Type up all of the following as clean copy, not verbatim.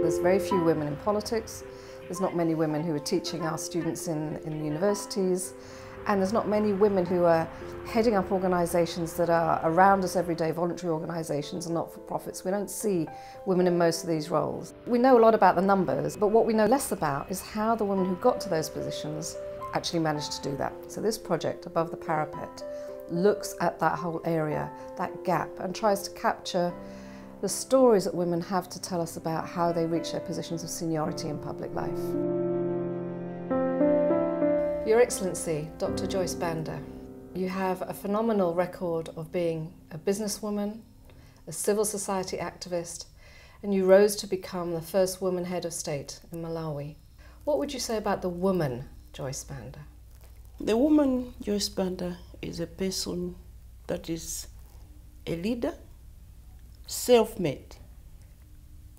There's very few women in politics, there's not many women who are teaching our students in universities, and there's not many women who are heading up organisations that are around us every day, voluntary organisations and not-for-profits. We don't see women in most of these roles. We know a lot about the numbers, but what we know less about is how the women who got to those positions actually managed to do that. So this project, Above the Parapet, looks at that whole area, that gap, and tries to capture the stories that women have to tell us about how they reach their positions of seniority in public life. Your Excellency, Dr. Joyce Banda, you have a phenomenal record of being a businesswoman, a civil society activist, and you rose to become the first woman head of state in Malawi. What would you say about the woman Joyce Banda? The woman Joyce Banda is a person that is a leader, self-made.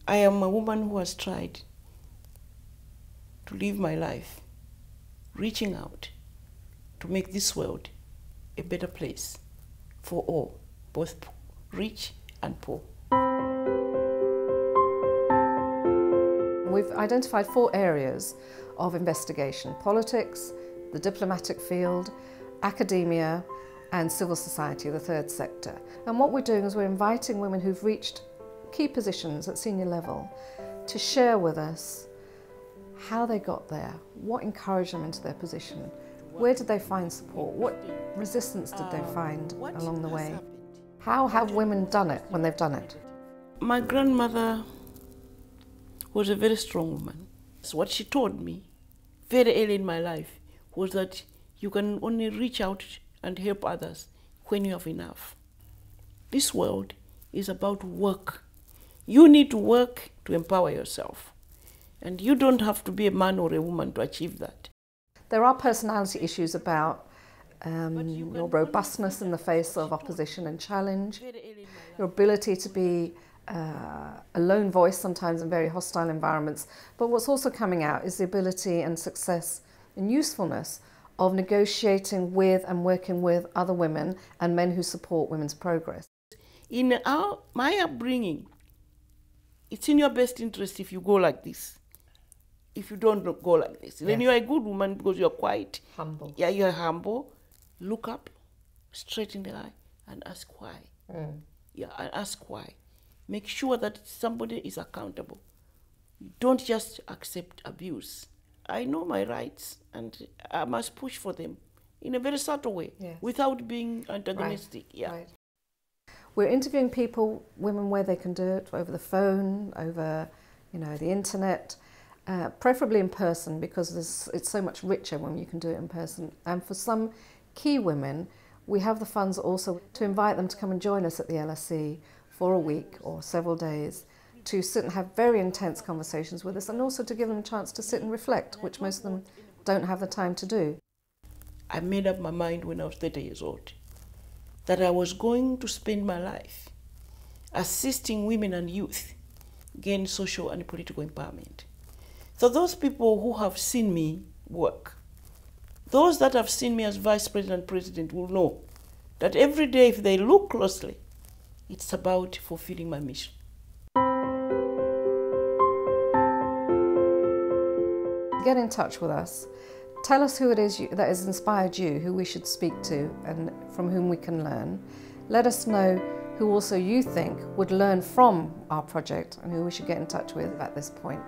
I am a woman who has tried to live my life reaching out to make this world a better place for all, both rich and poor. We've identified 4 areas of investigation: politics, the diplomatic field, academia, and civil society, the third sector. And what we're doing is we're inviting women who've reached key positions at senior level to share with us how they got there, what encouraged them into their position, where did they find support, what resistance did they find along the way, how have women done it when they've done it. My grandmother was a very strong woman. So what she taught me very early in my life was that you can only reach out and help others when you have enough. This world is about work. You need to work to empower yourself. And you don't have to be a man or a woman to achieve that. There are personality issues about your robustness in the face of opposition and challenge, your ability to be a lone voice sometimes in very hostile environments. But what's also coming out is the ability and success and usefulness of negotiating with and working with other women and men who support women's progress. In my upbringing, it's in your best interest if you go like this. If you don't go like this, then you're a good woman because you're quite humble. Yeah, you're humble. Look up, straight in the eye, and ask why. Yeah, and ask why. Make sure that somebody is accountable. Don't just accept abuse. I know my rights, and I must push for them in a very subtle way, without being antagonistic. Right. Yeah. Right. We're interviewing people, women, where they can do it, over the phone, over the internet. Preferably in person, because it's so much richer when you can do it in person. And for some key women, we have the funds also to invite them to come and join us at the LSE for a week or several days, to sit and have very intense conversations with us, and also to give them a chance to sit and reflect, which most of them don't have the time to do. I made up my mind when I was 30 years old that I was going to spend my life assisting women and youth gain social and political empowerment. So those people who have seen me work, those that have seen me as Vice President, President will know that every day, if they look closely, it's about fulfilling my mission. Get in touch with us. Tell us who it is that has inspired you, who we should speak to and from whom we can learn. Let us know who also you think would learn from our project and who we should get in touch with at this point.